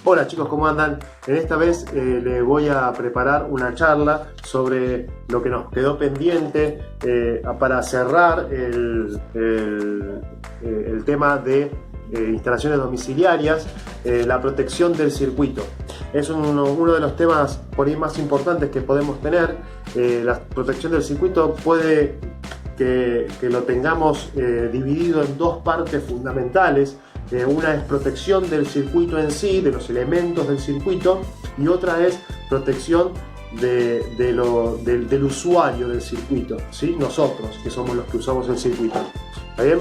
Hola chicos, ¿cómo andan? En esta vez les voy a preparar una charla sobre lo que nos quedó pendiente para cerrar el tema de instalaciones domiciliarias, la protección del circuito. Es uno de los temas por ahí más importantes que podemos tener. La protección del circuito puede que lo tengamos dividido en dos partes fundamentales. Una es protección del circuito en sí, de los elementos del circuito, y otra es protección del usuario del circuito, ¿sí? Nosotros, que somos los que usamos el circuito. ¿Está bien?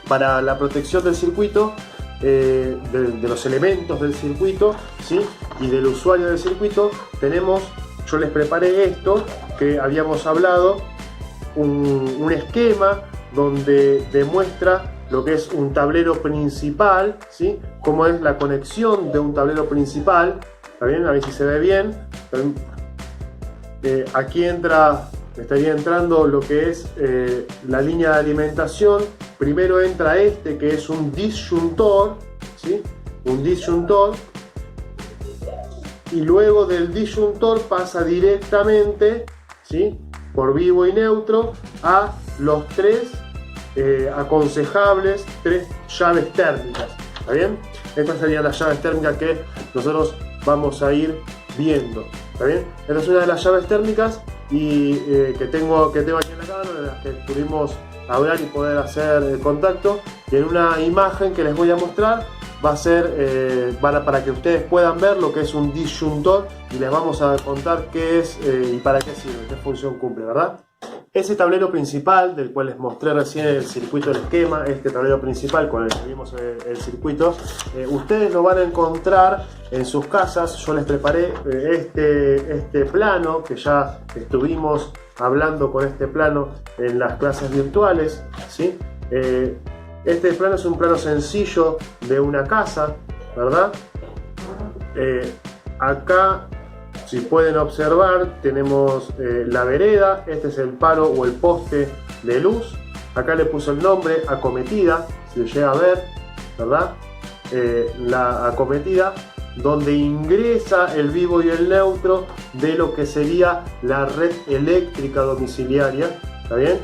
Para la protección del circuito, de los elementos del circuito, ¿sí? Y del usuario del circuito, yo les preparé esto que habíamos hablado, un esquema donde demuestra lo que es un tablero principal, ¿sí? Cómo es la conexión de un tablero principal. ¿Está bien? A ver si se ve bien. Aquí estaría entrando lo que es la línea de alimentación. Primero entra que es un disyuntor, ¿sí? Un disyuntor. Y luego del disyuntor pasa directamente, ¿sí? Por vivo y neutro a los tres aconsejables, tres llaves térmicas. ¿Está bien? Estas serían las llaves térmicas que nosotros vamos a ir viendo. ¿Está bien? Esta es una de las llaves térmicas y que tengo aquí en la cámara, de las que pudimos hablar y poder hacer el contacto. Y en una imagen que les voy a mostrar va a ser para que ustedes puedan ver lo que es un disyuntor, y les vamos a contar qué es y para qué sirve, qué función cumple, ¿verdad? Ese tablero principal del cual les mostré recién el circuito del esquema, este tablero principal con el que vimos el circuito, ustedes lo van a encontrar en sus casas. Yo les preparé este plano, que ya estuvimos hablando con este plano en las clases virtuales, ¿sí? Este plano es un plano sencillo de una casa, ¿verdad? Acá, si pueden observar, tenemos la vereda. Este es el palo o el poste de luz. Acá le puse el nombre acometida, si lo llega a ver, ¿verdad? La acometida, donde ingresa el vivo y el neutro de lo que sería la red eléctrica domiciliaria. ¿Está bien?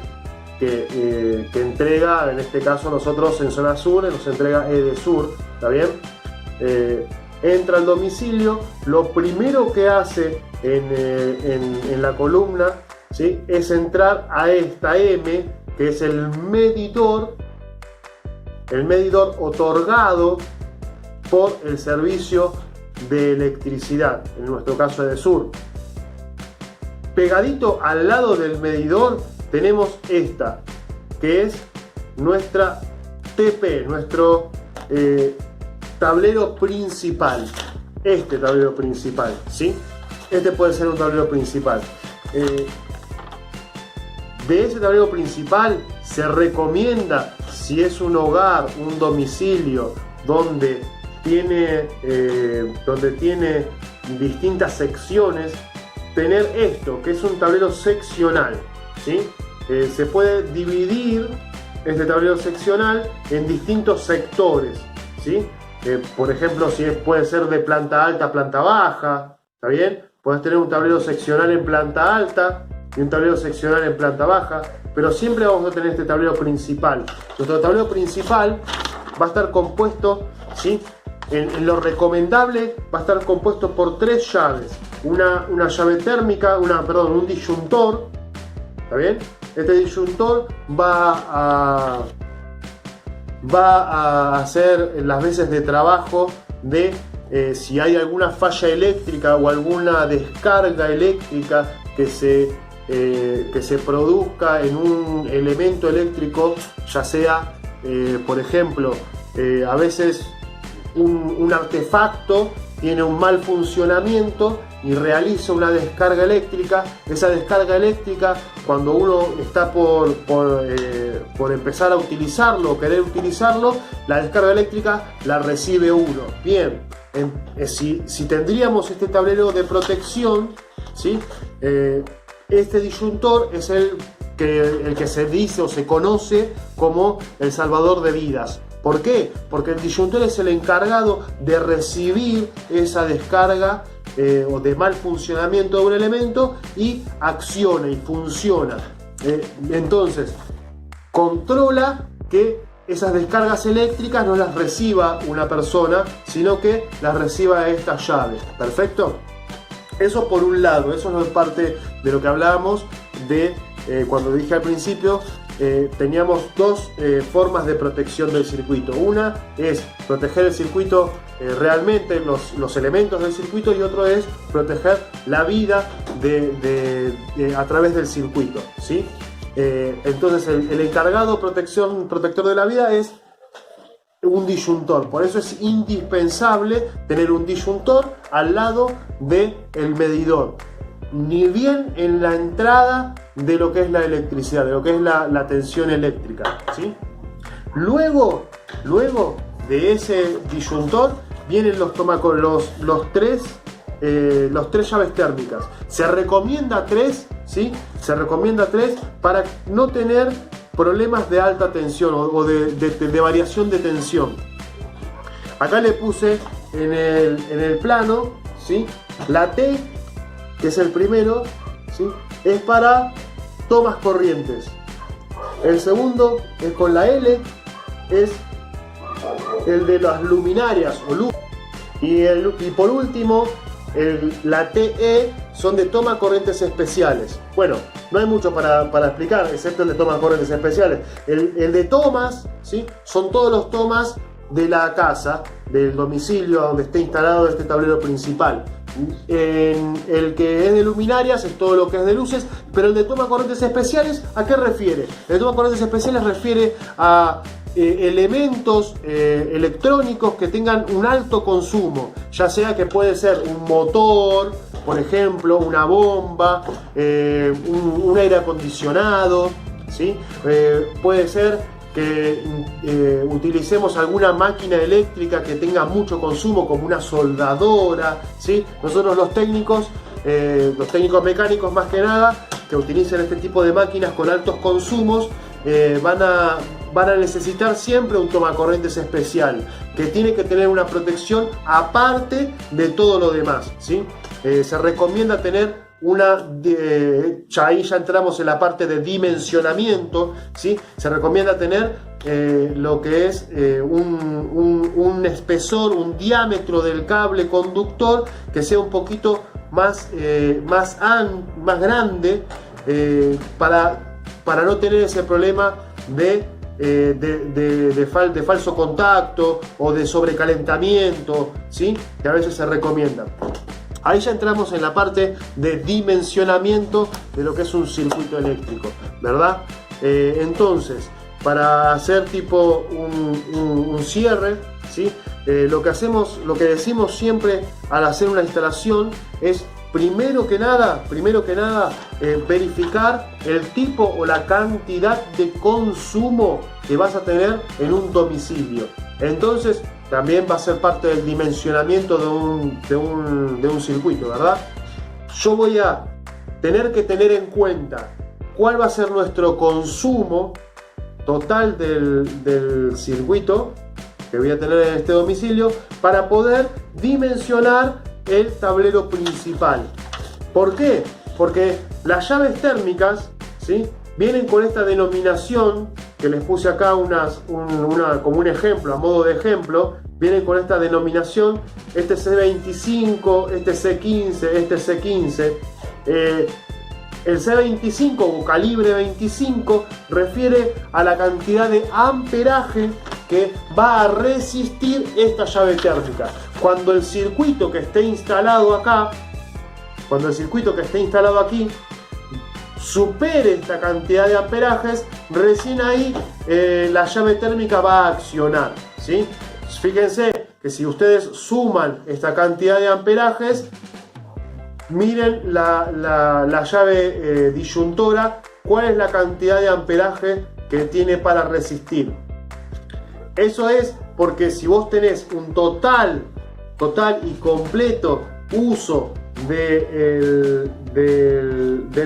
Que entrega, en este caso nosotros en zona sur, nos entrega Edesur. ¿Está bien? Entra al domicilio, lo primero que hace en la columna, ¿sí? Es entrar a esta M, que es el medidor otorgado por el servicio de electricidad, en nuestro caso Edesur. Pegadito al lado del medidor tenemos esta, que es nuestra TP, nuestro tablero principal. Este tablero principal, ¿sí? Este puede ser un tablero principal. De ese tablero principal se recomienda, si es un hogar, un domicilio donde tiene distintas secciones, tener esto, que es un tablero seccional, ¿sí? Se puede dividir este tablero seccional en distintos sectores, ¿sí? Por ejemplo, puede ser de planta alta, planta baja. ¿Está bien? Puedes tener un tablero seccional en planta alta y un tablero seccional en planta baja, pero siempre vamos a tener este tablero principal. Nuestro tablero principal va a estar compuesto, ¿sí? En lo recomendable va a estar compuesto por tres llaves. Una llave térmica, un disyuntor. ¿Está bien? Este disyuntor va a hacer las veces de trabajo de si hay alguna falla eléctrica o alguna descarga eléctrica que se produzca en un elemento eléctrico, ya sea, por ejemplo, a veces un artefacto tiene un mal funcionamiento y realiza una descarga eléctrica. Esa descarga eléctrica, cuando uno está por empezar a utilizarlo o querer utilizarlo, la descarga eléctrica la recibe uno. Bien, si tendríamos este tablero de protección, ¿sí? Este disyuntor es el que se dice o se conoce como el salvador de vidas. ¿Por qué? Porque el disyuntor es el encargado de recibir esa descarga o de mal funcionamiento de un elemento y acciona y funciona. Entonces, controla que esas descargas eléctricas no las reciba una persona, sino que las reciba esta llave. ¿Perfecto? Eso por un lado, eso es parte de lo que hablábamos de cuando dije al principio. Teníamos dos formas de protección del circuito. Una es proteger el circuito realmente, los elementos del circuito, y otro es proteger la vida a través del circuito, ¿sí? Entonces el encargado protector de la vida es un disyuntor. Por eso es indispensable tener un disyuntor al lado del medidor, ni bien en la entrada de lo que es la electricidad, de lo que es la tensión eléctrica, ¿sí? Luego de ese disyuntor vienen los tres llaves térmicas. Se recomienda 3, ¿sí? Se recomienda 3 para no tener problemas de alta tensión o de variación de tensión. Acá le puse en el plano, ¿sí? La T, que es el primero, ¿sí? Es para tomas corrientes. El segundo es con la L, es el de las luminarias o luz. Y por último, la TE son de toma corrientes especiales. Bueno, no hay mucho para explicar, excepto el de toma corrientes especiales. El de tomas, ¿sí? Son todos los tomas de la casa, del domicilio donde esté instalado este tablero principal. El que es de luminarias es todo lo que es de luces, pero el de toma corrientes especiales, ¿a qué refiere? El de toma corrientes especiales refiere a elementos electrónicos que tengan un alto consumo, ya sea que puede ser un motor, por ejemplo, una bomba, un aire acondicionado, ¿sí? Puede ser que utilicemos alguna máquina eléctrica que tenga mucho consumo, como una soldadora, ¿sí? Nosotros los técnicos mecánicos más que nada, que utilicen este tipo de máquinas con altos consumos, van a necesitar siempre un tomacorrientes especial, que tiene que tener una protección aparte de todo lo demás, ¿sí? Se recomienda tener ahí ya entramos en la parte de dimensionamiento, ¿sí? Se recomienda tener lo que es un espesor, un diámetro del cable conductor que sea un poquito más grande, para no tener ese problema de falso contacto o de sobrecalentamiento, ¿sí? Que a veces se recomienda. Ahí ya entramos en la parte de dimensionamiento de lo que es un circuito eléctrico, ¿verdad? Entonces, para hacer tipo un cierre, ¿sí? Lo que decimos siempre al hacer una instalación es primero que nada, verificar el tipo o la cantidad de consumo que vas a tener en un domicilio. Entonces, también va a ser parte del dimensionamiento de un circuito, ¿verdad? Yo voy a tener que tener en cuenta cuál va a ser nuestro consumo total del circuito que voy a tener en este domicilio para poder dimensionar el tablero principal. ¿Por qué? Porque las llaves térmicas, ¿sí? Vienen con esta denominación que les puse acá como un ejemplo, a modo de ejemplo. Vienen con esta denominación, este C25, este C15, este C15. El C25 o calibre 25 refiere a la cantidad de amperaje que va a resistir esta llave térmica. Cuando el circuito que esté instalado aquí supere esta cantidad de amperajes, recién ahí la llave térmica va a accionar, ¿sí? Fíjense que si ustedes suman esta cantidad de amperajes, miren la llave disyuntora, cuál es la cantidad de amperaje que tiene para resistir. Eso es porque si vos tenés un total y completo uso del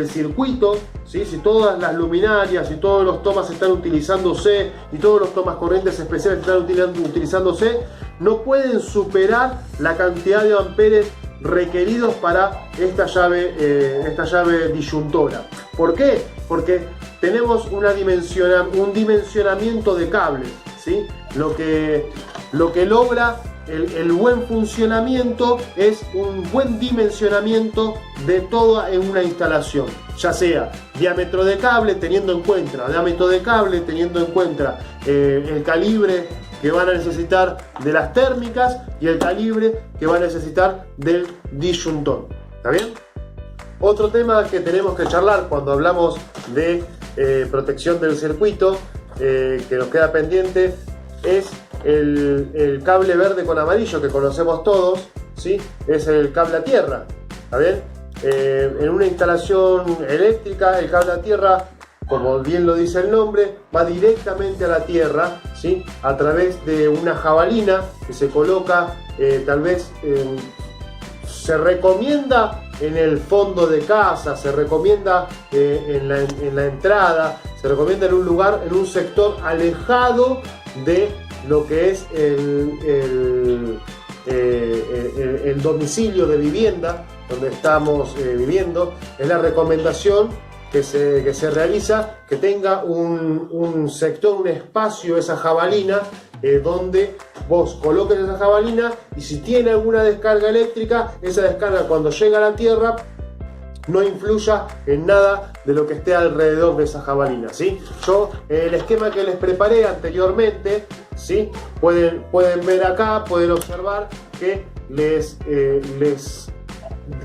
circuito, ¿sí? Si todas las luminarias y todos los tomas están utilizándose y todos los tomas corrientes especiales están utilizándose, no pueden superar la cantidad de amperes requeridos para esta llave disyuntora. ¿Por qué? Porque tenemos un dimensionamiento de cables, ¿sí? Lo que logra el buen funcionamiento es un buen dimensionamiento de toda en una instalación, ya sea diámetro de cable teniendo en cuenta el calibre que van a necesitar de las térmicas y el calibre que van a necesitar del disyuntor. ¿Está bien? Otro tema que tenemos que charlar cuando hablamos de protección del circuito, que nos queda pendiente, es el cable verde con amarillo que conocemos todos, ¿sí? Es el cable a tierra. ¿Está bien? En una instalación eléctrica, el cable a tierra, como bien lo dice el nombre, va directamente a la tierra, ¿sí? A través de una jabalina que se coloca, tal vez se recomienda en el fondo de casa, se recomienda en la entrada, se recomienda en un lugar, en un sector alejado de lo que es el domicilio de vivienda donde estamos viviendo. Es la recomendación que se realiza, que tenga un sector, un espacio, esa jabalina, donde vos coloques esa jabalina, y si tiene alguna descarga eléctrica, esa descarga cuando llega a la tierra no influya en nada de lo que esté alrededor de esa jabalina, ¿sí? Yo, el esquema que les preparé anteriormente, ¿sí? Pueden ver acá, pueden observar que les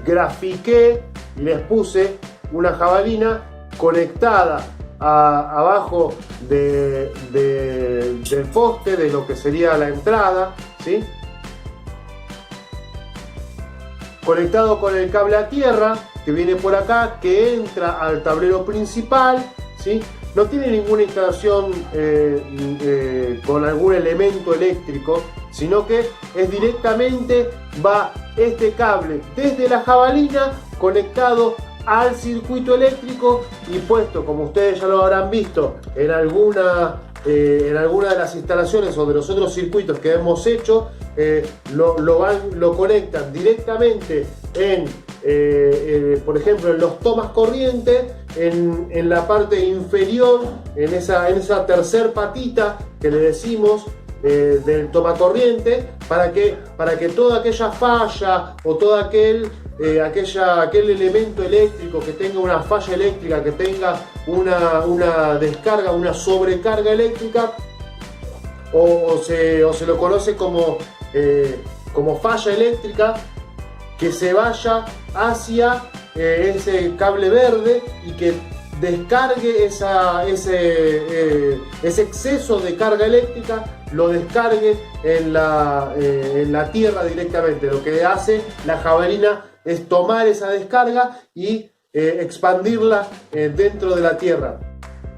grafiqué y les puse una jabalina conectada abajo del poste de lo que sería la entrada, ¿sí? Conectado con el cable a tierra que viene por acá, que entra al tablero principal, ¿sí? No tiene ninguna instalación con algún elemento eléctrico, sino que es directamente, va este cable desde la jabalina conectado al circuito eléctrico y puesto, como ustedes ya lo habrán visto en alguna de las instalaciones o de los otros circuitos que hemos hecho, lo conectan directamente por ejemplo, en los tomas corrientes, en la parte inferior, en esa tercer patita que le decimos del toma corriente, para que toda aquella falla o todo aquel elemento eléctrico que tenga una falla eléctrica, que tenga una descarga, una sobrecarga eléctrica, o se lo conoce como falla eléctrica, que se vaya hacia ese cable verde y que descargue ese exceso de carga eléctrica, lo descargue en la tierra directamente. Lo que hace la jabalina es tomar esa descarga y expandirla dentro de la tierra,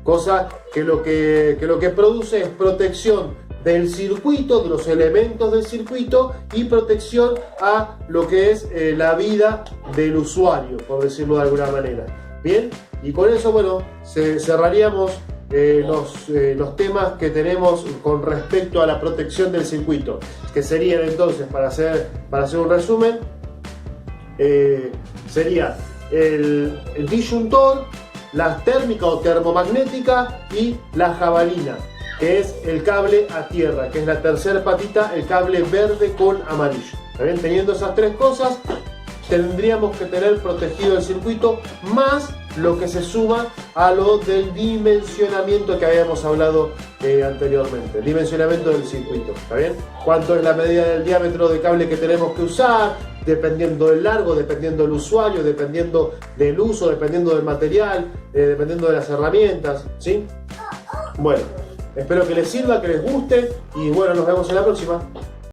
cosa que lo que produce es protección del circuito, de los elementos del circuito, y protección a lo que es la vida del usuario, por decirlo de alguna manera. Bien, y con eso, bueno, cerraríamos los temas que tenemos con respecto a la protección del circuito, que serían entonces, para hacer un resumen, sería el disyuntor, la térmica o termomagnética y la jabalina, que es el cable a tierra, que es la tercera patita, el cable verde con amarillo. ¿Está bien? Teniendo esas tres cosas, tendríamos que tener protegido el circuito, más lo que se suma a lo del dimensionamiento que habíamos hablado anteriormente, el dimensionamiento del circuito. ¿Está bien? Cuánto es la medida del diámetro de cable que tenemos que usar, dependiendo del largo, dependiendo del usuario, dependiendo del uso, dependiendo del material, dependiendo de las herramientas, ¿sí? Bueno, espero que les sirva, que les guste, y bueno, nos vemos en la próxima.